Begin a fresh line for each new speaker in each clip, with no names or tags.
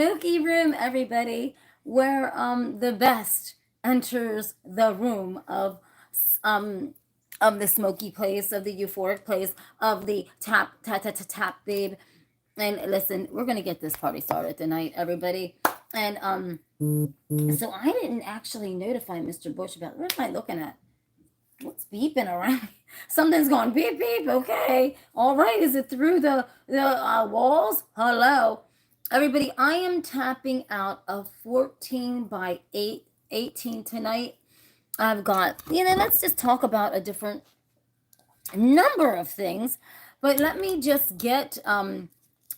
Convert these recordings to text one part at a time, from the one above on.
smoky room, everybody, where the best enters the room um of the smoky place, of the euphoric place, of the tap babe. And listen, we're gonna get this party started tonight, everybody. And so I didn't actually notify Mr. Bush about what am I looking at? What's beeping around? Something's going beep beep. Okay, all right. Is it through the walls? Hello, everybody. I am tapping out a 14 by 18 tonight. I've got, let's just talk about a different number of things, but let me just get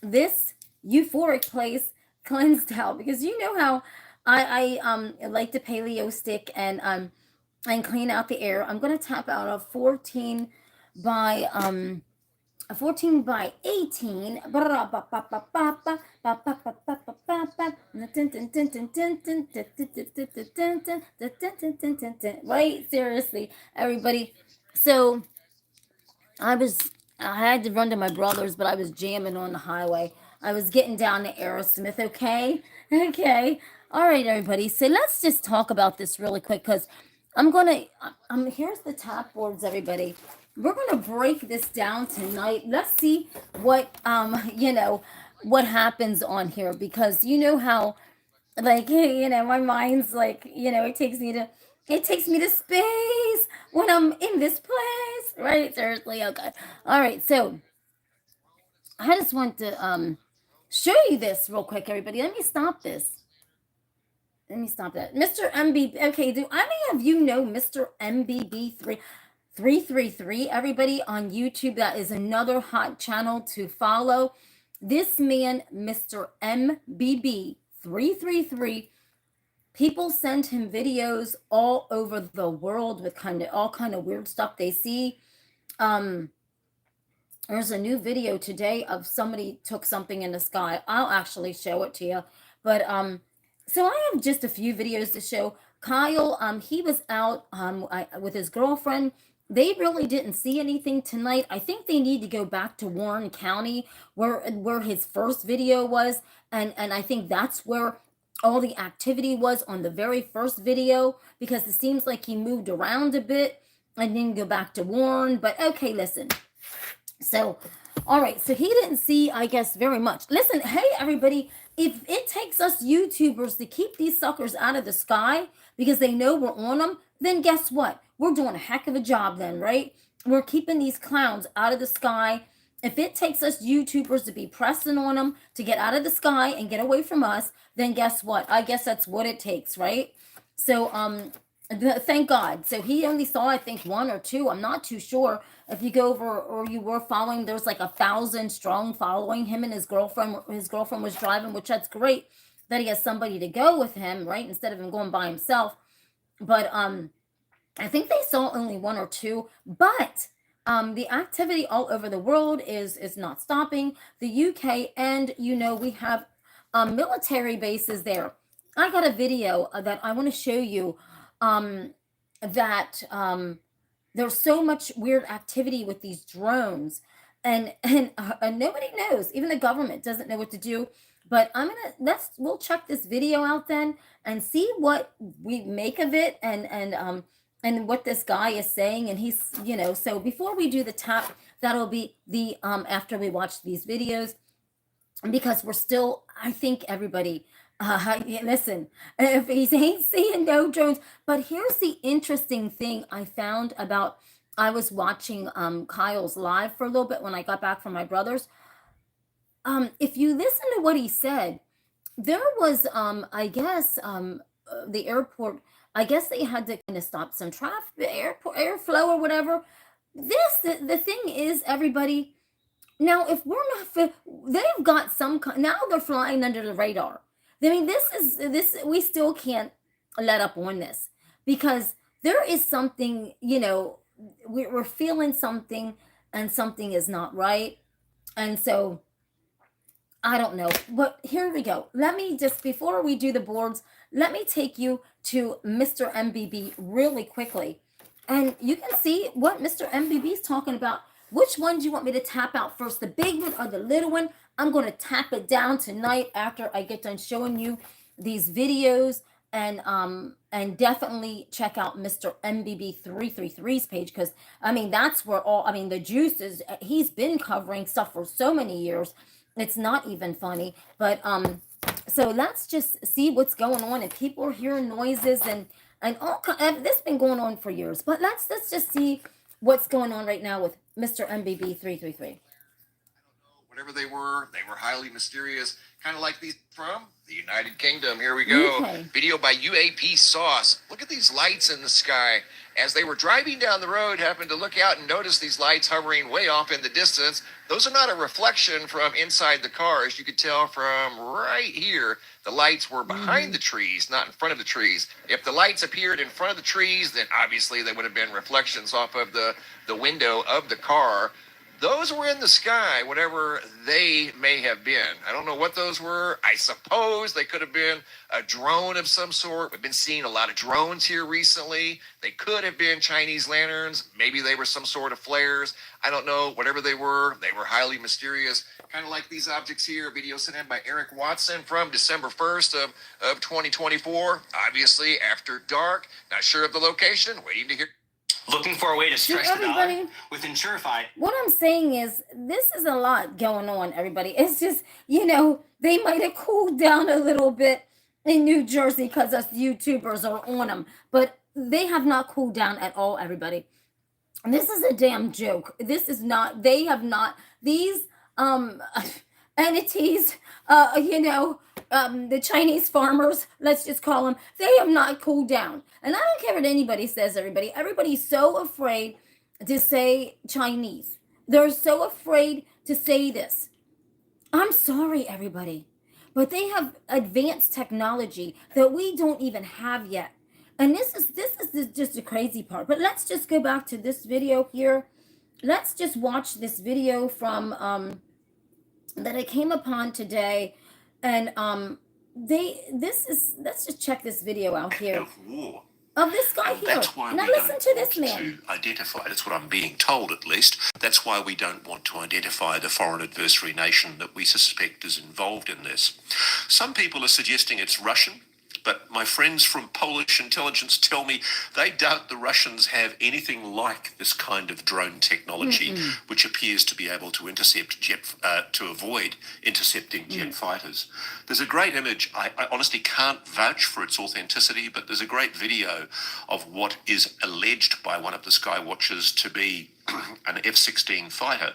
this euphoric place cleansed out, because you know how I like to paleo stick and clean out the air. I'm going to tap out a 14 by 18. Right? Seriously, everybody. So I had to run to my brother's, but I was jamming on the highway. I was getting down to Aerosmith, okay? Okay. All right, everybody. So let's just talk about this really quick, because here's the tap boards, everybody. We're gonna break this down tonight. Let's see what what happens on here, because you know how, like, my mind's like, it takes me to space when I'm in this place, right? Seriously, okay. All right, so I just want to show you this real quick, everybody. Let me stop this. Let me stop that. Mr. MB, okay, do any of you know Mr. MBB 333? Everybody on YouTube, that is another hot channel to follow. This man, Mr. MBB 333, people send him videos all over the world with all kind of weird stuff they see. There's a new video today of somebody took something in the sky. I'll actually show it to you. But so I have just a few videos to show. Kyle, he was out with his girlfriend. They really didn't see anything tonight. I think they need to go back to Warren County, where his first video was, and I think that's where all the activity was on the very first video, because it seems like he moved around a bit and then go back to Warren. But okay, listen. So, all right. So he didn't see, I guess, very much. Listen, hey, everybody, if it takes us YouTubers to keep these suckers out of the sky because they know we're on them, then guess what? We're doing a heck of a job then, right? We're keeping these clowns out of the sky. If it takes us YouTubers to be pressing on them to get out of the sky and get away from us, then guess what? I guess that's what it takes, right? So, thank God. So he only saw, I think, one or two. I'm not too sure. If you go over, or you were following, there's like 1,000 strong following him and his girlfriend. His girlfriend was driving, which that's great that he has somebody to go with him, right? Instead of him going by himself. But I think they saw only one or two. But the activity all over the world is not stopping. The UK, and we have military bases there. I got a video that I want to show you that there's so much weird activity with these drones, and nobody knows. Even the government doesn't know what to do. But we'll check this video out then and see what we make of it, and what this guy is saying. And he's, so before we do the tap, that'll be the after we watch these videos, because we're still, I think, everybody, listen, if he ain't seeing no drones. But here's the interesting thing I found about, I was watching Kyle's live for a little bit when I got back from my brother's. If you listen to what he said, there was, I guess, the airport, I guess they had to kind of stop some traffic, airflow or whatever. The thing is, everybody, now if we're not, they've got some, now they're flying under the radar. I mean, we still can't let up on this, because there is something, we're feeling something, and something is not right. And so I don't know, but here we go. Let me just, before we do the boards, let me take you to Mr. MBB really quickly. And you can see what Mr. MBB is talking about. Which one do you want me to tap out first, the big one or the little one? I'm going to tap it down tonight after I get done showing you these videos. And definitely check out Mr. MBB 333's page, because I mean that's where all, I mean, the juice is. He's been covering stuff for so many years, it's not even funny. But so let's just see what's going on. If people are hearing noises and this been going on for years, but let's just see what's going on right now with Mr. MBB 333.
Whatever they were highly mysterious, kind of like these from the United Kingdom. Here we go.
Okay.
Video by UAP Sauce. Look at these lights in the sky. As they were driving down the road, happened to look out and notice these lights hovering way off in the distance. Those are not a reflection from inside the car. As you could tell from right here, the lights were behind the trees, not in front of the trees. If the lights appeared in front of the trees, then obviously they would have been reflections off of the window of the car. Those were in the sky, whatever they may have been. I don't know what those were. I suppose they could have been a drone of some sort. We've been seeing a lot of drones here recently. They could have been Chinese lanterns. Maybe they were some sort of flares. I don't know. Whatever they were highly mysterious. Kind of like these objects here. A video sent in by Eric Watson from December 1st of 2024. Obviously, after dark. Not sure of the location. Waiting to hear.
Looking for a way to stretch the dollar with Insurify.
What I'm saying is, this is a lot going on, everybody. It's just, they might have cooled down a little bit in New Jersey because us YouTubers are on them, but they have not cooled down at all, everybody. This is a damn joke. This is not, they have not, these entities, the Chinese farmers, let's just call them, they have not cooled down. And I don't care what anybody says, everybody. Everybody's so afraid to say Chinese. They're so afraid to say this. I'm sorry, everybody, but they have advanced technology that we don't even have yet. And this is just the crazy part. But let's just go back to this video here. Let's just watch this video from that I came upon today. And let's just check this video out here. Of this guy here. Now listen to this man.
To identify, that's what I'm being told at least. That's why we don't want to identify the foreign adversary nation that we suspect is involved in this. Some people are suggesting it's Russian, but my friends from Polish intelligence tell me they doubt the Russians have anything like this kind of drone technology, which appears to be able to intercept to avoid intercepting jet fighters. There's a great image. I honestly can't vouch for its authenticity, but there's a great video of what is alleged by one of the sky watchers to be an F-16 fighter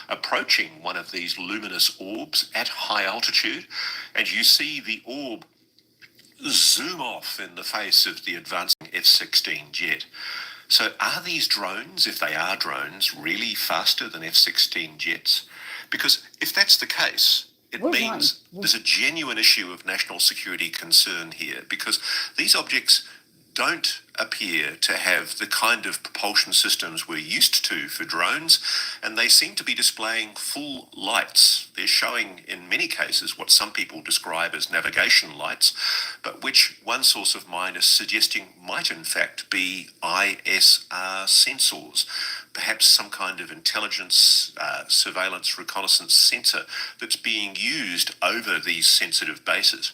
approaching one of these luminous orbs at high altitude, and you see the orb zoom off in the face of the advancing F-16 jet. So are these drones, if they are drones, really faster than F-16 jets? Because if that's the case, it means there's a genuine issue of national security concern here, because these objects don't appear to have the kind of propulsion systems we're used to for drones, and they seem to be displaying full lights. They're showing, in many cases, what some people describe as navigation lights, but which one source of mine is suggesting might in fact be ISR sensors, perhaps some kind of intelligence, surveillance, reconnaissance sensor that's being used over these sensitive bases.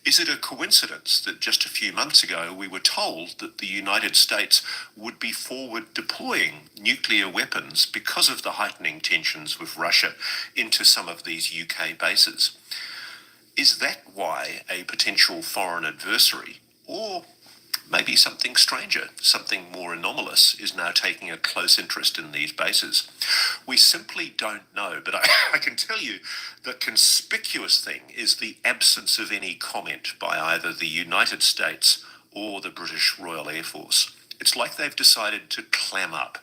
Is it a coincidence that just a few months ago we were told that the United States would be forward deploying nuclear weapons because of the heightening tensions with Russia into some of these UK bases? Is that why a potential foreign adversary, or maybe something stranger, something more anomalous, is now taking a close interest in these bases? We simply don't know, but I can tell you the conspicuous thing is the absence of any comment by either the United States or the British Royal Air Force. It's like they've decided to clam up.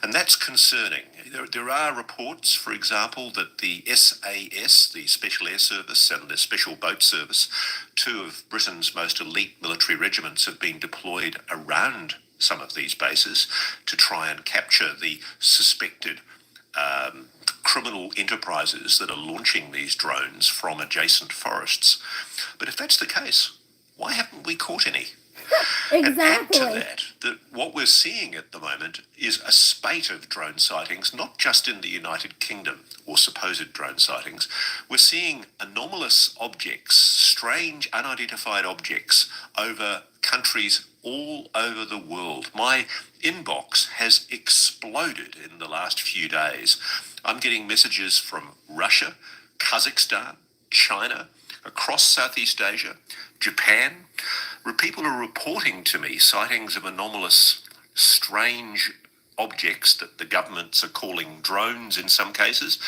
And that's concerning. There are reports, for example, that the SAS, the Special Air Service, and the Special Boat Service, two of Britain's most elite military regiments, have been deployed around some of these bases to try and capture the suspected criminal enterprises that are launching these drones from adjacent forests. But if that's the case, why haven't we caught any?
Exactly.
And add to that that what we're seeing at the moment is a spate of drone sightings, not just in the United Kingdom, or supposed drone sightings. We're seeing anomalous objects, strange unidentified objects over countries all over the world. My inbox has exploded in the last few days. I'm getting messages from Russia, Kazakhstan, China, across Southeast Asia, Japan, where people are reporting to me sightings of anomalous, strange objects that the governments are calling drones in some cases,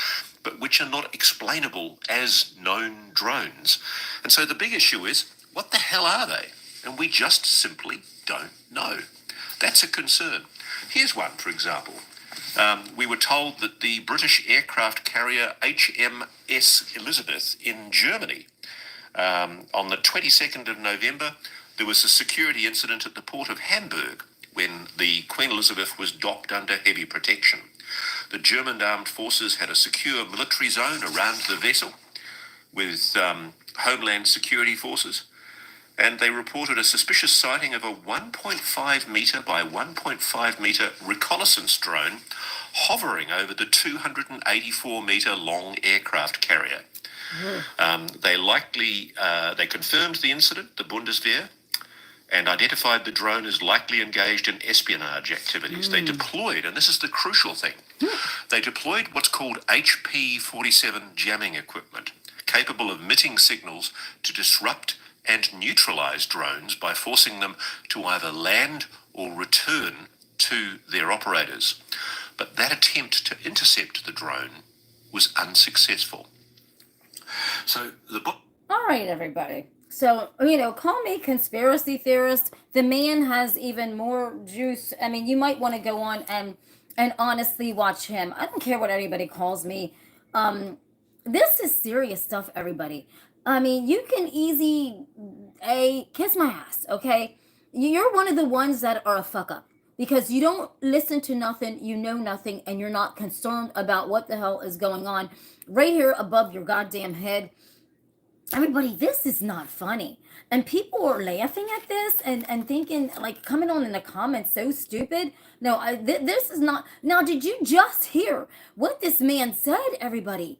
but which are not explainable as known drones. And so the big issue is, what the hell are they? And we just simply don't know. That's a concern. Here's one, for example. We were told that the British aircraft carrier HMS Elizabeth in Germany, on the 22nd of November, there was a security incident at the port of Hamburg when the Queen Elizabeth was docked under heavy protection. The German armed forces had a secure military zone around the vessel with Homeland Security forces, and they reported a suspicious sighting of a 1.5 metre by 1.5 metre reconnaissance drone hovering over the 284 metre long aircraft carrier. They confirmed the incident, the Bundeswehr, and identified the drone as likely engaged in espionage activities. They deployed, and this is the crucial thing, they deployed what's called HP-47 jamming equipment, capable of emitting signals to disrupt and neutralize drones by forcing them to either land or return to their operators. But that attempt to intercept the drone was unsuccessful. So the book.
All right, everybody. So, call me conspiracy theorist. The man has even more juice. I mean, you might want to go on and honestly watch him. I don't care what anybody calls me. This is serious stuff, everybody. I mean, you can easy kiss my ass, okay? You're one of the ones that are a fuck up because you don't listen to nothing, you know nothing, and you're not concerned about what the hell is going on right here above your goddamn head. Everybody, this is not funny. And people are laughing at this and thinking, like, coming on in the comments, so stupid. No, this is not. Now, did you just hear what this man said, everybody?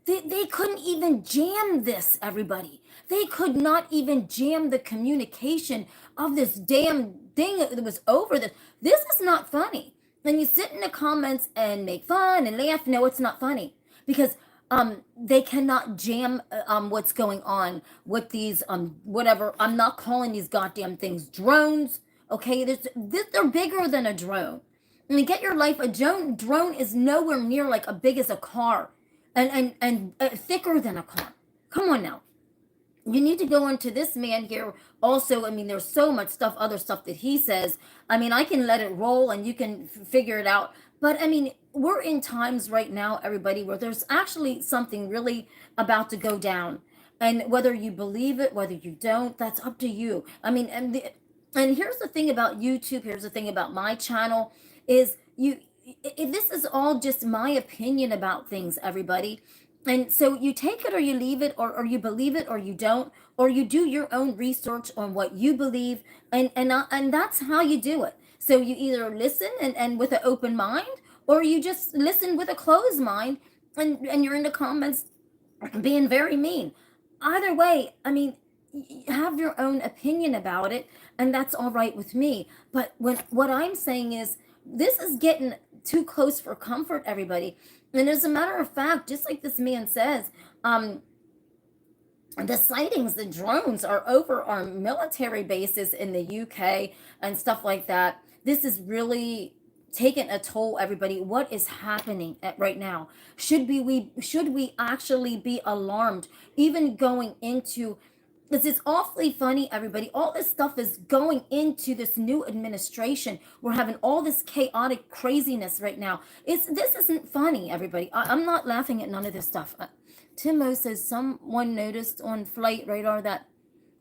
They couldn't even jam this, everybody. They could not even jam the communication of this damn thing that was over this. This is not funny. When you sit in the comments and make fun and laugh, no, it's not funny. Because they cannot jam what's going on with these whatever. I'm not calling these goddamn things drones. Okay, they're bigger than a drone. I mean, get your life. A drone is nowhere near like as big as a car, and thicker than a car. Come on now. You need to go into this man here. Also, I mean, there's so much stuff, other stuff that he says. I mean, I can let it roll and you can figure it out. But I mean, we're in times right now, everybody, where there's actually something really about to go down. And whether you believe it, whether you don't, that's up to you. I mean, and here's the thing about YouTube. Here's the thing about my channel is this is all just my opinion about things, everybody. And so you take it or you leave it, or you believe it or you don't, or you do your own research on what you believe, and that's how you do it. So you either listen and with an open mind, or you just listen with a closed mind, and you're in the comments being very mean. Either way, I mean, have your own opinion about it, and that's all right with me. But what I'm saying is, this is getting too close for comfort, everybody. And as a matter of fact, just like this man says, the sightings, the drones are over our military bases in the UK and stuff like that. This is really taking a toll, everybody. What is happening right now? Should we actually be alarmed? Even going into this is awfully funny, everybody. All this stuff is going into this new administration. We're having all this chaotic craziness right now. This isn't funny, everybody. I'm not laughing at none of this stuff. Timo says someone noticed on flight radar that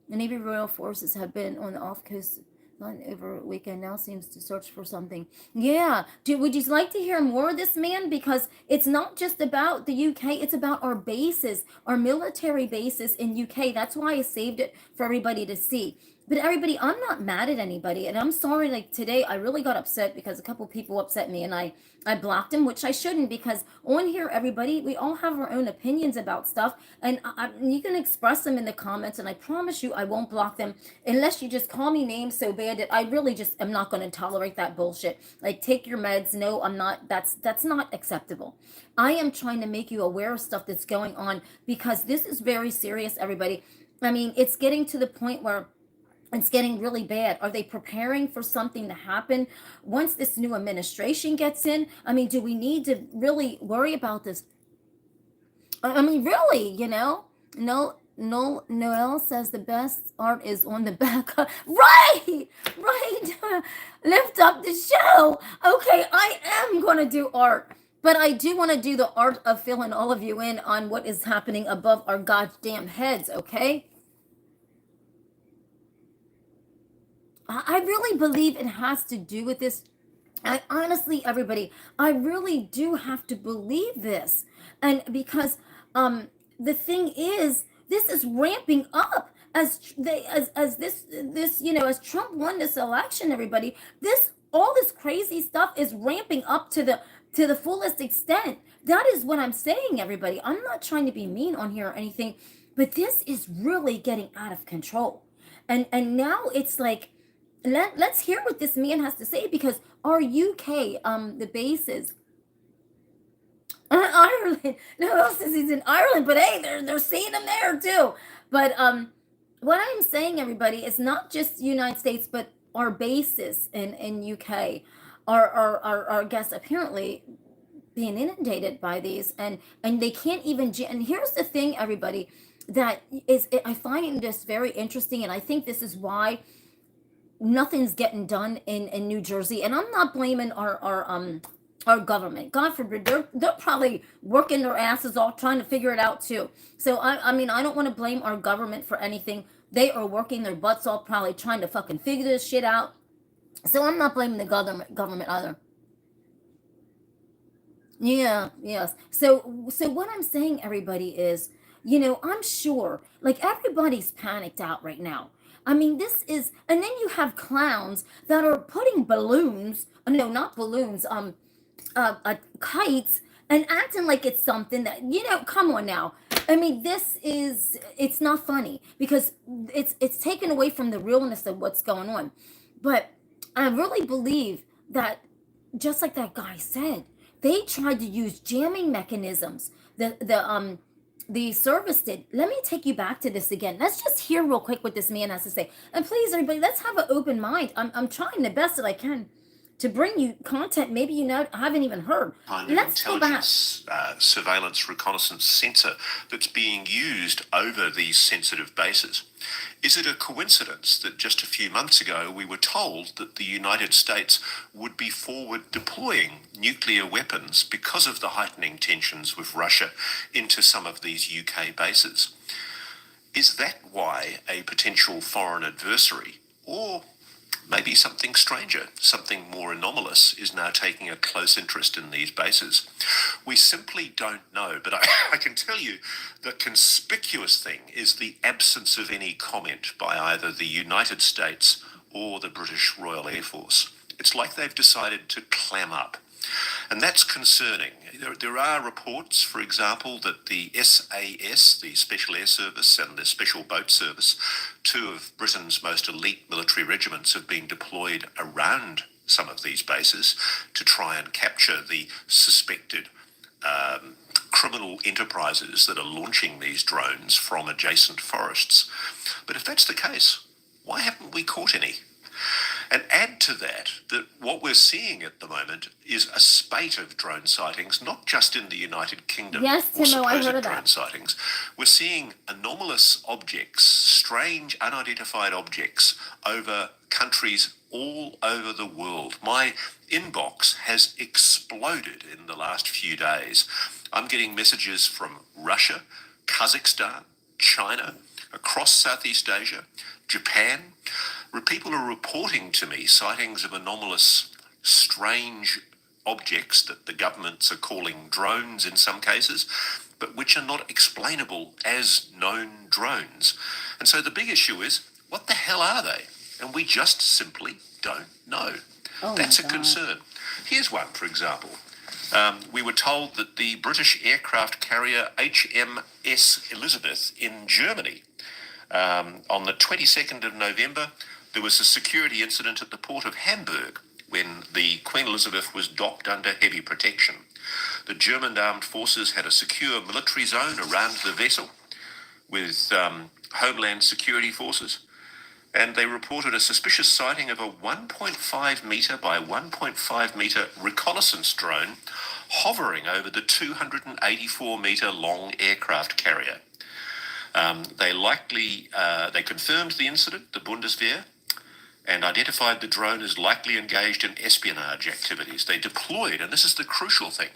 the Navy Royal Forces have been on the off coast over a weekend, now seems to search for something. Yeah. Would you like to hear more of this man? Because it's not just about the UK, it's about our bases, our military bases in UK. That's why I saved it for everybody to see. But everybody, I'm not mad at anybody, and I'm sorry. Like today, I really got upset because a couple people upset me, and I blocked them, which I shouldn't, because on here, everybody, we all have our own opinions about stuff, and you can express them in the comments, and I promise you, I won't block them unless you just call me names so bad that I really just am not going to tolerate that bullshit. Like, take your meds. No, I'm not. That's not acceptable. I am trying to make you aware of stuff that's going on, because this is very serious, everybody. I mean, it's getting to the point where it's getting really bad. Are they preparing for something to happen once this new administration gets in? I mean, do we need to really worry about this? I mean, really, No, no, Noel says the best art is on the back. Right, right. Lift up the show. Okay, I am going to do art. But I do want to do the art of filling all of you in on what is happening above our goddamn heads, okay? I really believe it has to do with this. I honestly, everybody, I really do have to believe this. And because the thing is, this is ramping up as this as Trump won this election, everybody. All this crazy stuff is ramping up to the fullest extent. That is what I'm saying, everybody. I'm not trying to be mean on here or anything, but this is really getting out of control. And now it's like, let's hear what this man has to say, because our UK the bases Ireland, no else says he's in Ireland, but hey, they're seeing him there too. But what I'm saying, everybody, is not just United States, but our bases in UK are guests apparently being inundated by these, and they can't even. And here's the thing, everybody, that is, I find this very interesting, and I think this is why nothing's getting done in New Jersey. And I'm not blaming our government. God forbid, they're probably working their asses off trying to figure it out too. So I mean, I don't want to blame our government for anything. They are working their butts off, probably trying to fucking figure this shit out. So I'm not blaming the government either. Yeah, yes. So what I'm saying, everybody, is, I'm sure, like, everybody's panicked out right now. I mean, this is, and then you have clowns that are putting balloons, no, not balloons, kites, and acting like it's something that, come on now. I mean, it's not funny, because it's taken away from the realness of what's going on. But I really believe that, just like that guy said, they tried to use jamming mechanisms. The service did. Let me take you back to this again. Let's just hear real quick what this man has to say. And please, everybody, let's have an open mind. I'm trying the best that I can to bring you content maybe haven't even heard.
Kind of
Let's go back.
Surveillance reconnaissance sensor that's being used over these sensitive bases. Is it a coincidence that just a few months ago we were told that the United States would be forward deploying nuclear weapons because of the heightening tensions with Russia into some of these UK bases? Is that why a potential foreign adversary, or maybe something stranger, something more anomalous, is now taking a close interest in these bases? We simply don't know, but I can tell you the conspicuous thing is the absence of any comment by either the United States or the British Royal Air Force. It's like they've decided to clam up. And that's concerning. There are reports, for example, that the SAS, the Special Air Service, and the Special Boat Service, two of Britain's most elite military regiments, have been deployed around some of these bases to try and capture the suspected criminal enterprises that are launching these drones from adjacent forests. But if that's the case, why haven't we caught any? And add to that what we're seeing at the moment is a spate of drone sightings, not just in the United Kingdom.
Yes, Timo, I heard of
drone
that.
sightings. We're seeing anomalous objects, strange, unidentified objects over countries all over the world. My inbox has exploded in the last few days. I'm getting messages from Russia, Kazakhstan, China, across Southeast Asia, Japan, where people are reporting to me sightings of anomalous, strange objects that the governments are calling drones in some cases, but which are not explainable as known drones. And so the big issue is, What the hell are they? And we just simply don't know.
Oh
That's
my
a
God.
concern. Here's one, for example. We were told that the British aircraft carrier HMS Elizabeth in Germany, on the 22nd of November, there was a security incident at the port of Hamburg when the Queen Elizabeth was docked under heavy protection. The German armed forces had a secure military zone around the vessel with Homeland Security forces, and they reported a suspicious sighting of a 1.5 metre by 1.5 metre reconnaissance drone hovering over the 284 metre long aircraft carrier. They confirmed the incident, the Bundeswehr, and identified the drone as likely engaged in espionage activities. They deployed, and this is the crucial thing,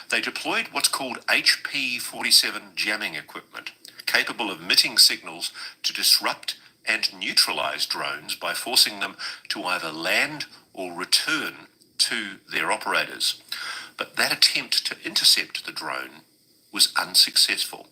they deployed what's called HP-47 jamming equipment, capable of emitting signals to disrupt and neutralize drones by forcing them to either land or return to their operators. But that attempt to intercept the drone was unsuccessful.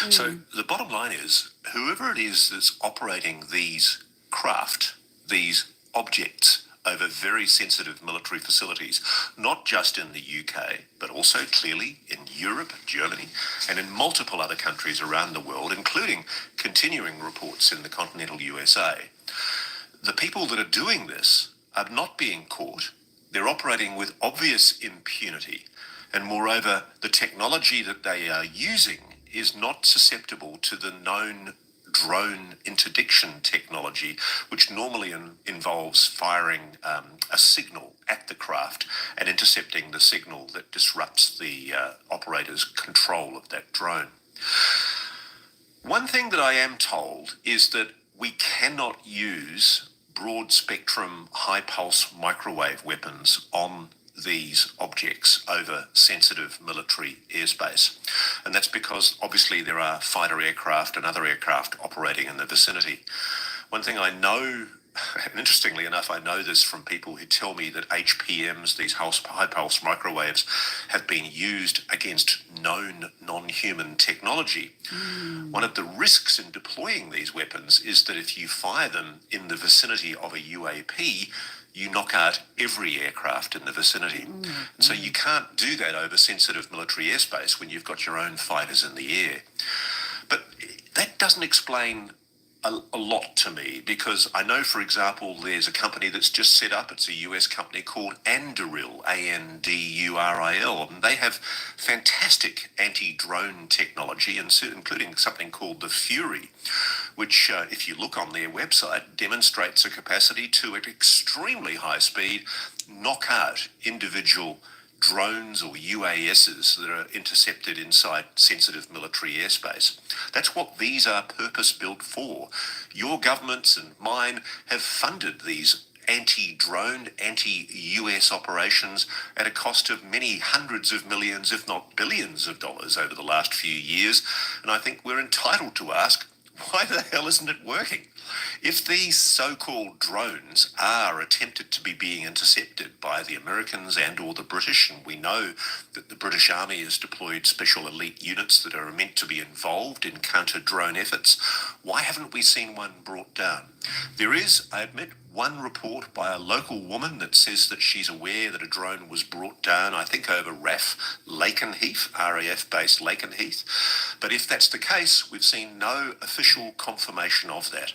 So the bottom line is, whoever it is that's operating these craft, these objects over very sensitive military facilities, not just in the UK, but also clearly in Europe, Germany, and in multiple other countries around the world, including continuing reports in the continental USA. The people that are doing this are not being caught. They're operating with obvious impunity. And moreover, the technology that they are using is not susceptible to the known drone interdiction technology, which normally involves firing a signal at the craft and intercepting the signal that disrupts the operator's control of that drone. One thing that I am told is that we cannot use broad spectrum high pulse microwave weapons on these objects over sensitive military airspace. And that's because obviously there are fighter aircraft and other aircraft operating in the vicinity. One thing I know, and interestingly enough, I know this from people who tell me that HPMs, these high pulse microwaves, have been used against known non-human technology. One of the risks in deploying these weapons is that if you fire them in the vicinity of a UAP, you knock out every aircraft in the vicinity. So you can't do that over sensitive military airspace when you've got your own fighters in the air. But that doesn't explain a lot to me, because I know, for example, there's a company that's just set up. It's a US company called Anduril, Anduril, and they have fantastic anti-drone technology, including something called the Fury, which, if you look on their website, demonstrates a capacity to, at extremely high speed, knock out individual drones or UASs that are intercepted inside sensitive military airspace. That's what these are purpose-built for. Your governments and mine have funded these anti-drone, anti-US operations at a cost of many hundreds of millions, if not billions of dollars over the last few years. And I think we're entitled to ask, why the hell isn't it working? If these so-called drones are attempted to be being intercepted by the Americans and or the British, and we know that the British Army has deployed special elite units that are meant to be involved in counter-drone efforts, why haven't we seen one brought down? There is, I admit, one report by a local woman that says that she's aware that a drone was brought down, I think over RAF Lakenheath, RAF-based Lakenheath. But if that's the case, we've seen no official confirmation of that.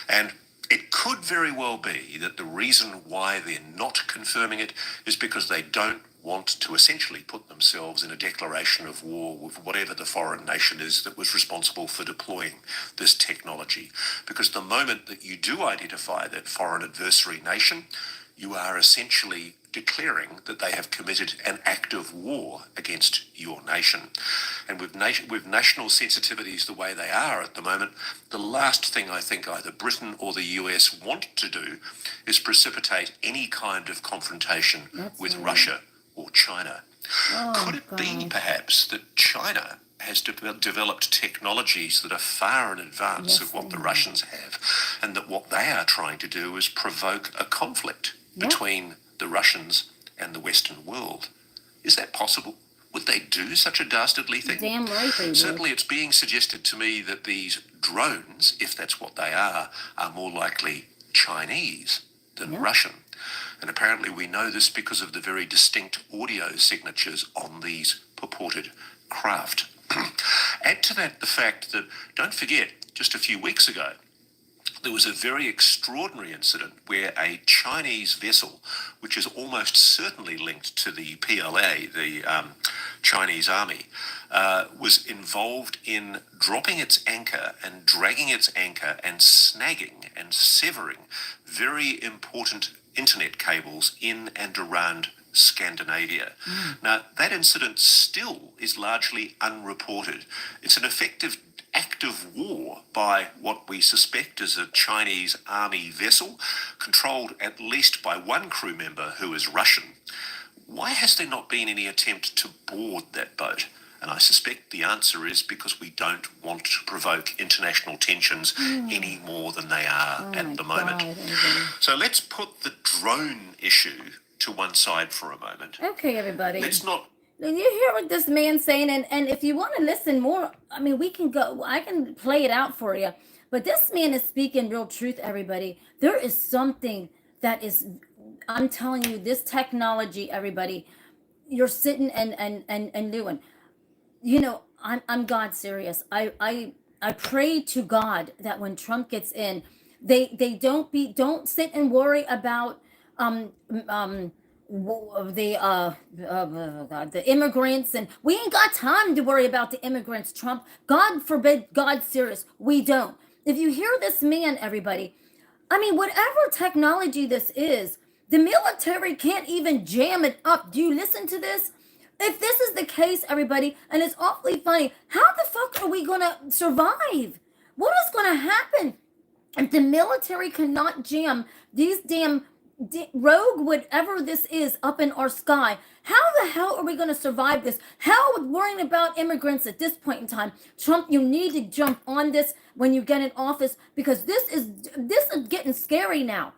And it could very well be that the reason why they're not confirming it is because they don't want to essentially put themselves in a declaration of war with whatever the foreign nation is that was responsible for deploying this technology. Because the moment that you do identify that foreign adversary nation, you are essentially declaring that they have committed an act of war against your nation. And with national sensitivities the way they are at the moment, the last thing I think either Britain or the US want to do is precipitate any kind of confrontation with Russia or China. Could it be perhaps that China has developed technologies that are far in advance of what the Russians have, and that what they are trying to do is provoke a conflict between the Russians and the Western world? Is that possible? Would they do such a dastardly thing?
Damn right they would.
Certainly it's being suggested to me that these drones, if that's what they are more likely Chinese than Russian. And apparently we know this because of the very distinct audio signatures on these purported craft. Add to that the fact that, don't forget, just a few weeks ago, there was a very extraordinary incident where a Chinese vessel, which is almost certainly linked to the PLA, the Chinese army, was involved in dropping its anchor and dragging its anchor and snagging and severing very important internet cables in and around Scandinavia. Now, that incident still is largely unreported. It's an effective act of war by what we suspect is a Chinese army vessel, controlled at least by one crew member who is Russian. Why has there not been any attempt to board that boat? And I suspect the answer is because we don't want to provoke international tensions any more than they are at the moment. So let's put the drone issue to one side for a moment.
Okay, everybody.
Let's not...
You hear what this man's saying, and if you want to listen more, I mean, we can go, I can play it out for you. But this man is speaking real truth, everybody. There is something that is, I'm telling you, this technology, everybody, you're sitting and doing. You know, I'm God serious. I pray to God that when Trump gets in, they don't sit and worry about the immigrants, and we ain't got time to worry about the immigrants, Trump. God forbid, God serious. We don't. If you hear this man, everybody, I mean, whatever technology this is, the military can't even jam it up. Do you listen to this? If this is the case, everybody, and it's awfully funny, how the fuck are we going to survive? What is going to happen if the military cannot jam these damn rogue, whatever this is, up in our sky? How the hell are we going to survive this? How worrying about immigrants at this point in time? Trump, you need to jump on this when you get in office, because this is getting scary now.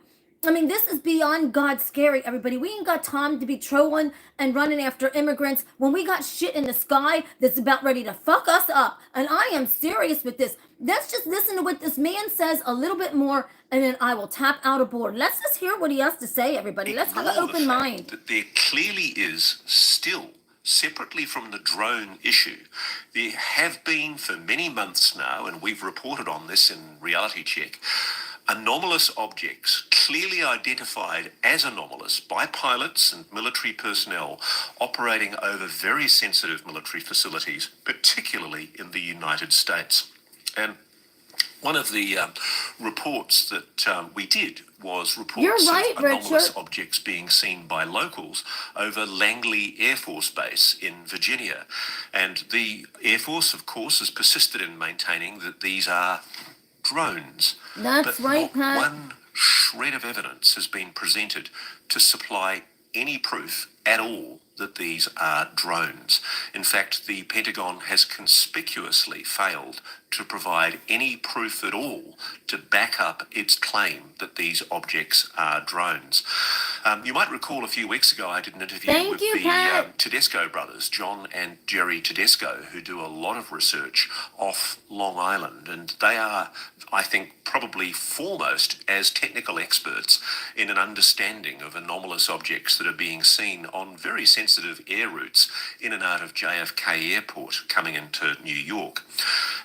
I mean, this is beyond God scary, everybody. We ain't got time to be trolling and running after immigrants when we got shit in the sky that's about ready to fuck us up. And I am serious with this. Let's just listen to what this man says a little bit more, and then I will tap out a board. Let's just hear what he has to say, everybody. Let's have an open mind.
That there clearly is still, separately from the drone issue, there have been for many months now, and we've reported on this in Reality Check, anomalous objects clearly identified as anomalous by pilots and military personnel operating over very sensitive military facilities, particularly in the United States. And one of the reports that we did was reports of anomalous objects being seen by locals over Langley Air Force Base in Virginia. And the Air Force, of course, has persisted in maintaining that these are drones.
That's right,
Pat. Not one shred of evidence has been presented to supply any proof at all that these are drones. In fact, the Pentagon has conspicuously failed to provide any proof at all to back up its claim that these objects are drones. You might recall a few weeks ago I did an interview with the Tedesco brothers, John and Jerry Tedesco, who do a lot of research off Long Island, and they are, I think, probably foremost as technical experts in an understanding of anomalous objects that are being seen on very sensitive air routes in and out of JFK Airport coming into New York.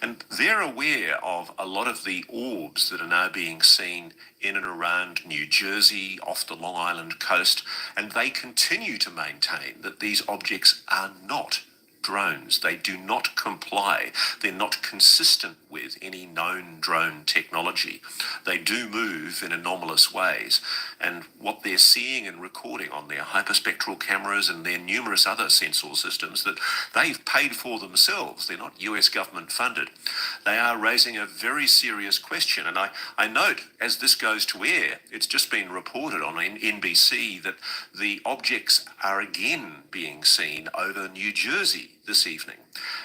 And they're aware of a lot of the orbs that are now being seen in and around New Jersey, off the Long Island coast, and they continue to maintain that these objects are not drones. They do not comply. They're not consistent with any known drone technology. They do move in anomalous ways, and what they're seeing and recording on their hyperspectral cameras and their numerous other sensor systems that they've paid for themselves, they're not US government funded, they are raising a very serious question. And I note, as this goes to air, it's just been reported on NBC that the objects are again being seen over New Jersey this evening.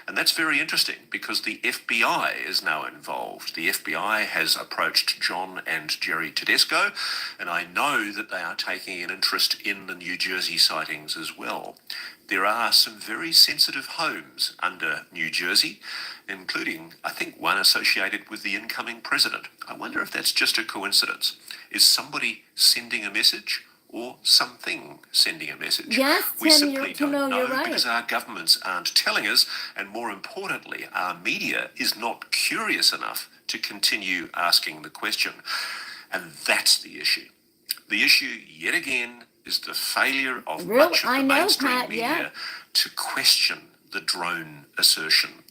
And that's very interesting because the FBI is now involved. The FBI has approached John and Jerry Tedesco, and I know that they are taking an interest in the New Jersey sightings as well. There are some very sensitive homes under New Jersey, including, I think, one associated with the incoming president. I wonder if that's just a coincidence. Is somebody sending a message? Or something sending a message?
Yes,
we
Tim,
simply don't know
you're right.
because our governments aren't telling us, and more importantly, our media is not curious enough to continue asking the question. And that's the issue. The issue, yet again, is the failure of much of the mainstream media to question the drone assertion.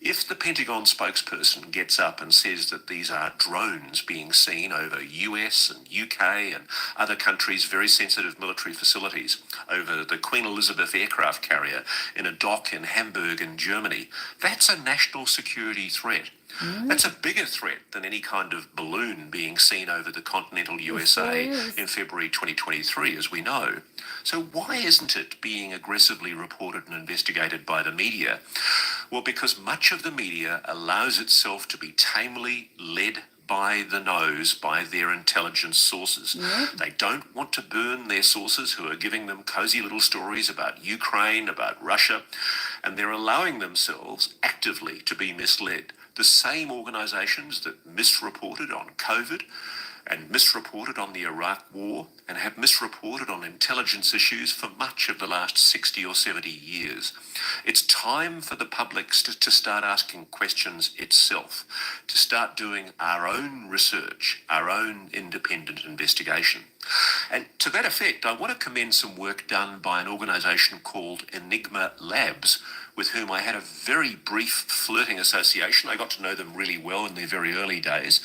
If the Pentagon spokesperson gets up and says that these are drones being seen over US and UK and other countries' very sensitive military facilities, over the Queen Elizabeth aircraft carrier in a dock in Hamburg in Germany, that's a national security threat. That's a bigger threat than any kind of balloon being seen over the continental USA in February 2023, as we know. So why isn't it being aggressively reported and investigated by the media? Well, because much of the media allows itself to be tamely led by the nose by their intelligence sources. They don't want to burn their sources who are giving them cozy little stories about Ukraine, about Russia, and they're allowing themselves actively to be misled. The same organisations that misreported on COVID and misreported on the Iraq War and have misreported on intelligence issues for much of the last 60 or 70 years. It's time for the public to start asking questions itself, to start doing our own research, our own independent investigation. And to that effect, I want to commend some work done by an organisation called Enigma Labs, with whom I had a very brief flirting association. I got to know them really well in their very early days,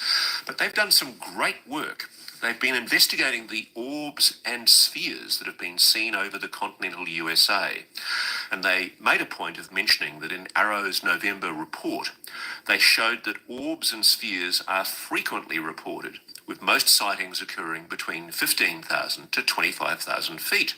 but they've done some great work. They've been investigating the orbs and spheres that have been seen over the continental USA. And they made a point of mentioning that in Arrow's November report, they showed that orbs and spheres are frequently reported, with most sightings occurring between 15,000 to 25,000 feet.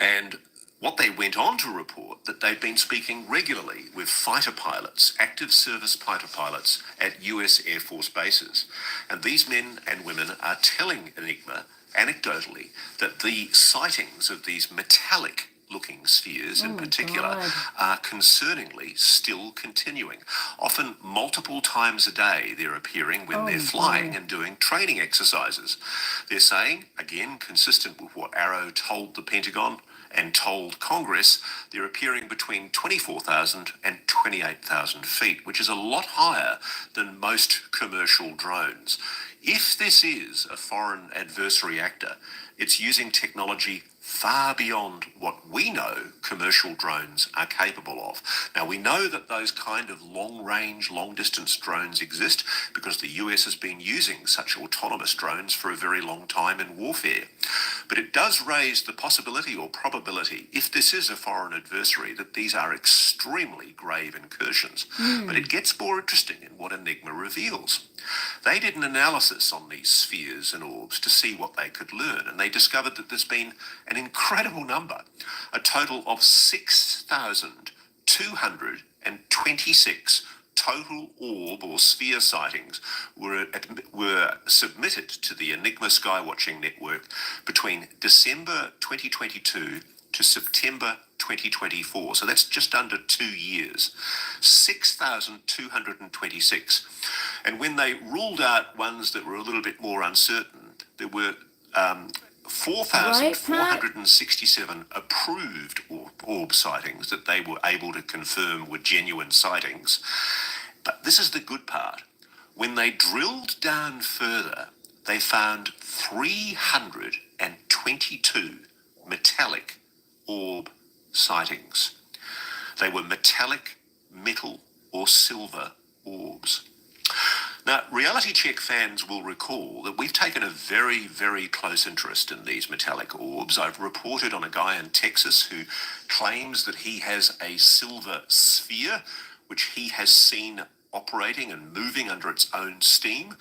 And what they went on to report that they've been speaking regularly with fighter pilots, active service fighter pilots at US Air Force bases. And these men and women are telling Enigma, anecdotally, that the sightings of these metallic looking spheres in particular are concerningly still continuing. Often multiple times a day they're appearing when they're flying and doing training exercises. They're saying, again, consistent with what Arrow told the Pentagon and told Congress, they're appearing between 24,000 and 28,000 feet, which is a lot higher than most commercial drones. If this is a foreign adversary actor, it's using technology far beyond what we know commercial drones are capable of. Now, we know that those kind of long-range, long-distance drones exist because the US has been using such autonomous drones for a very long time in warfare. But it does raise the possibility or probability, if this is a foreign adversary, that these are extremely grave incursions. But it gets more interesting in what Enigma reveals. They did an analysis on these spheres and orbs to see what they could learn, and they discovered that there's been an incredible number, a total of 6,226 total orb or sphere sightings were submitted to the Enigma Skywatching Network between December 2022 to September 2024. So that's just under 2 years. 6,226. And when they ruled out ones that were a little bit more uncertain, there were 4,467 approved orb sightings that they were able to confirm were genuine sightings. But this is the good part. When they drilled down further, they found 322 metallic orb sightings. They were metallic, metal, or silver orbs. Now, Reality Check fans will recall that we've taken a very, very close interest in these metallic orbs. I've reported on a guy in Texas who claims that he has a silver sphere, which he has seen operating and moving under its own steam.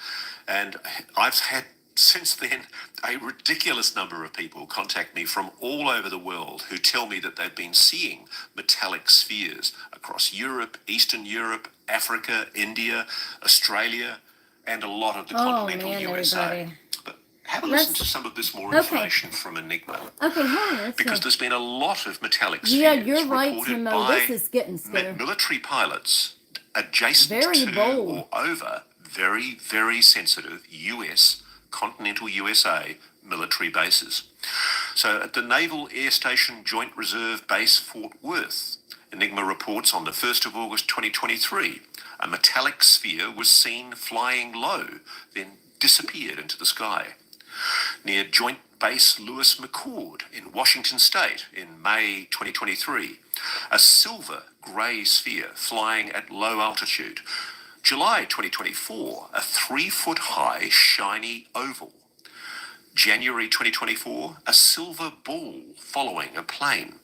And I've had Since then, a ridiculous number of people contact me from all over the world who tell me that they've been seeing metallic spheres across Europe, Eastern Europe, Africa, India, Australia, and a lot of the continental USA.
Everybody.
But have a listen to some of this more information from Enigma. Because there's been a lot of metallic spheres
you're right,
reported
Timo.
by
This is getting scary.
military pilots adjacent to or over very, very sensitive US, continental USA military bases. So at the Naval Air Station Joint Reserve Base Fort Worth, Enigma reports on the 1st of August 2023, a metallic sphere was seen flying low, then disappeared into the sky. Near Joint Base Lewis McChord in Washington State in May 2023, a silver grey sphere flying at low altitude. July 2024, a 3-foot-high shiny oval. January 2024, a silver ball following a plane.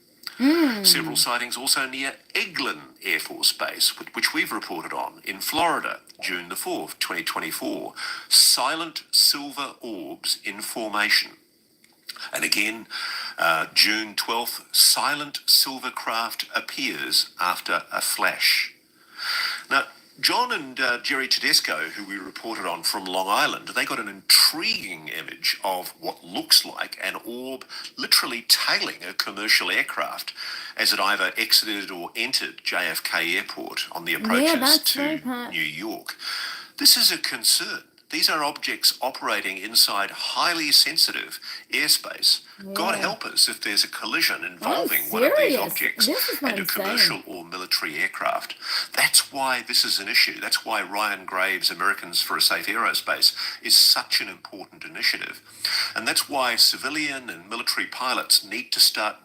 Several sightings also near Eglin Air Force Base, which we've reported on, in Florida, June the 4th, 2024. Silent silver orbs in formation. And again, June 12th, silent silver craft appears after a flash. Now, John and Jerry Tedesco, who we reported on from Long Island, they got an intriguing image of what looks like an orb literally tailing a commercial aircraft as it either exited or entered JFK Airport on the approaches to New York. This is a concern. These are objects operating inside highly sensitive airspace. God help us if there's a collision involving one of these objects and a commercial or military aircraft. That's why this is an issue. That's why Ryan Graves' Americans for a Safe Aerospace is such an important initiative. And that's why civilian and military pilots need to stop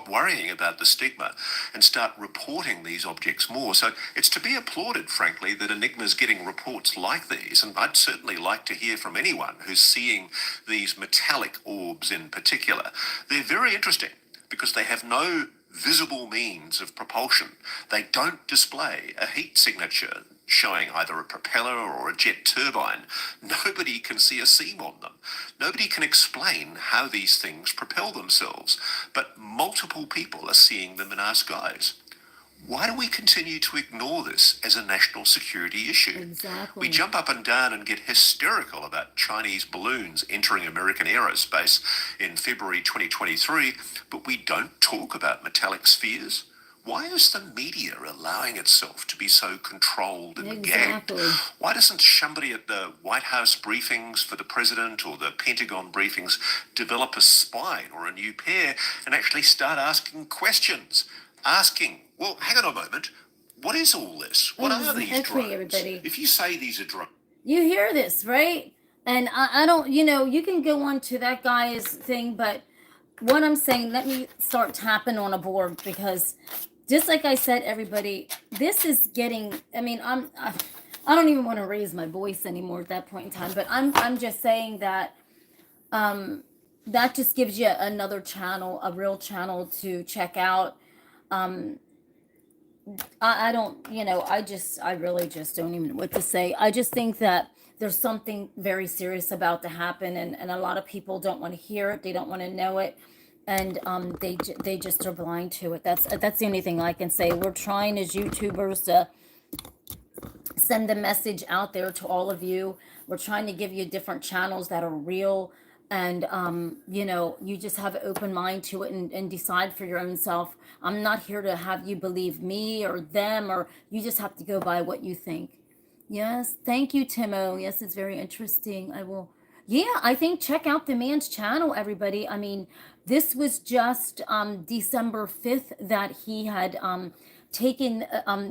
worrying about the stigma and start reporting these objects more. So it's to be applauded, frankly, that Enigma's getting reports like these, and I'd certainly like to hear from anyone who's seeing these metallic orbs in particular. They're very interesting because they have no visible means of propulsion. They don't display a heat signature showing either a propeller or a jet turbine. Nobody can see a seam on them. Nobody can explain how these things propel themselves, but multiple people are seeing them in our skies. Why do we continue to ignore this as a national security issue?
Exactly.
We jump up and down and get hysterical about Chinese balloons entering American aerospace in February 2023, but we don't talk about metallic spheres. Why is the media allowing itself to be so controlled and gagged? Why doesn't somebody at the White House briefings for the president or the Pentagon briefings develop a spine or a new pair and actually start asking questions? Well, hang on a moment, what is all this? What are these drones?
Everybody.
If you say these are drones...
You hear this, right? And I don't, you can go on to that guy's thing, but what I'm saying, let me start tapping on a board because... just like I said, everybody, this is getting, I don't even want to raise my voice anymore at that point in time, but I'm just saying that that just gives you another channel, a real channel to check out. I don't, I really just don't even know what to say. I just think that there's something very serious about to happen, and a lot of people don't want to hear it. They don't want to know it. And they just are blind to it. That's the only thing I can say. We're trying as YouTubers to send the message out there to all of you. We're trying to give you different channels that are real, and you just have an open mind to it and decide for your own self. I'm not here to have you believe me or them, or you just have to go by what you think. Yes, thank you, Timo. Yes, it's very interesting. I will. Yeah, I think check out the man's channel, everybody. This was just December 5th that he had taken,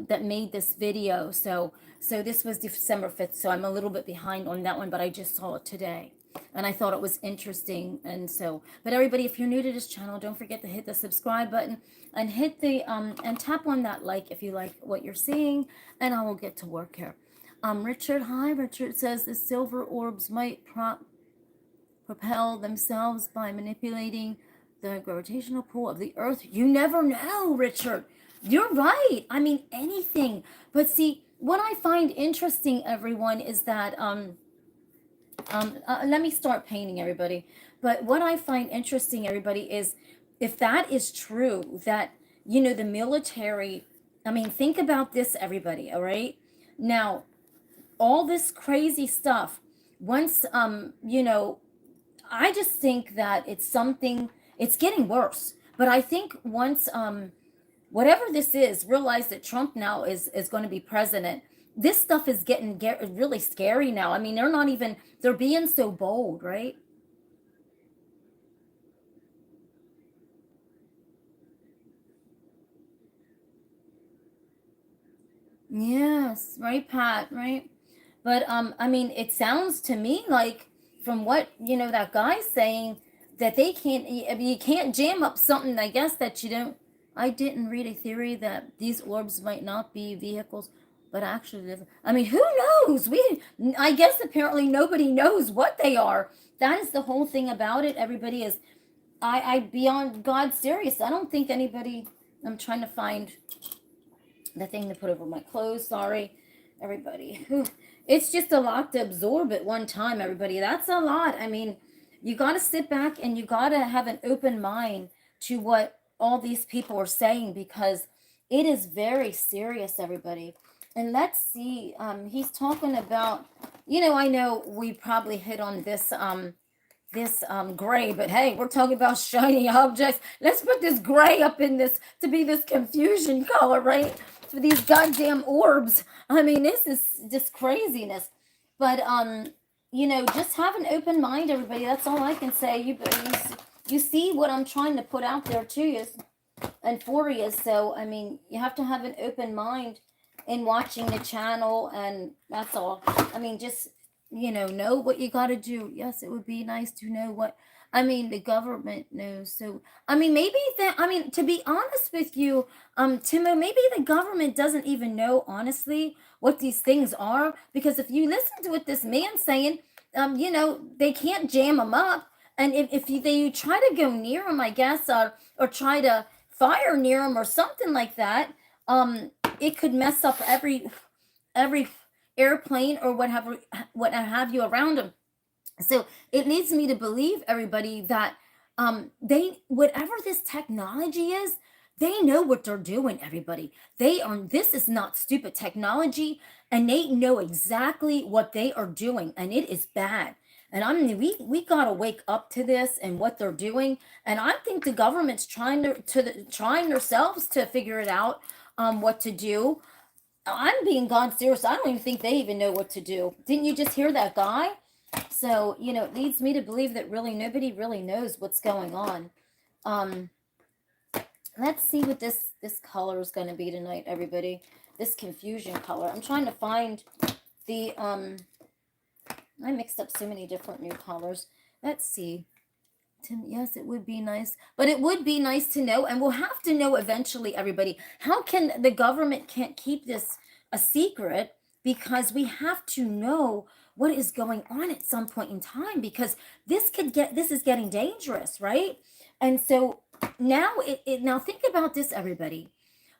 that made this video. So this was December 5th. So I'm a little bit behind on that one, but I just saw it today. And I thought it was interesting. And so, but everybody, if you're new to this channel, don't forget to hit the subscribe button and hit the, and tap on that like if you like what you're seeing. And I will get to work here. Richard, hi. Richard says the silver orbs might propel themselves by manipulating the gravitational pull of the Earth. You never know, Richard. You're right. Anything. But see, what I find interesting, everyone, is that Let me start painting, everybody. But what I find interesting, everybody, is if that is true, that, the military, I mean, think about this, everybody, all right? Now, all this crazy stuff, once, I just think that it's getting worse. But I think once, whatever this is, realize that Trump now is going to be president. This stuff is getting really scary now. I mean, they're being so bold, right? Yes, right, Pat, right? But I mean, it sounds to me like, from what that guy's saying, that they can't. I mean, you can't jam up something. I guess that you don't. I didn't read a theory that these orbs might not be vehicles, but actually, I mean, who knows? I guess apparently nobody knows what they are. That is the whole thing about it. Everybody is. I beyond God serious. I don't think anybody. I'm trying to find the thing to put over my clothes. Sorry, everybody. It's just a lot to absorb at one time, everybody. That's a lot. I mean, you got to sit back and you got to have an open mind to what all these people are saying, because it is very serious, everybody. And let's see, he's talking about, I know we probably hit on this gray, but hey, we're talking about shiny objects. Let's put this gray up in this to be this confusion color, right? For these goddamn orbs. I mean, this is just craziness. But just have an open mind, everybody. That's all I can say. You see what I'm trying to put out there to you and for you. So I mean, you have to have an open mind in watching the channel, and that's all. I mean, just know what you got to do. Yes, it would be nice to know what. I mean, the government knows. So, I mean, maybe that, I mean, to be honest with you, Timo, maybe the government doesn't even know, honestly, what these things are. Because if you listen to what this man's saying, they can't jam them up. And if you try to go near them, I guess, or try to fire near them or something like that, it could mess up every airplane or what have you around them. So it leads me to believe, everybody, that they, whatever this technology is, they know what they're doing, everybody. This is not stupid technology, and they know exactly what they are doing, and it is bad. And I mean, we gotta wake up to this and what they're doing. And I think the government's trying themselves to figure it out, what to do. I'm being gone serious. I don't even think they even know what to do. Didn't you just hear that guy? So, it leads me to believe that really nobody really knows what's going on. Let's see what this color is going to be tonight, everybody. This confusion color. I'm trying to find the, I mixed up so many different new colors. Let's see. Yes, it would be nice, but it would be nice to know, and we'll have to know eventually, everybody. How can the government can't keep this a secret? Because we have to know what is going on at some point in time, because this is getting dangerous, right? And so now now think about this, everybody.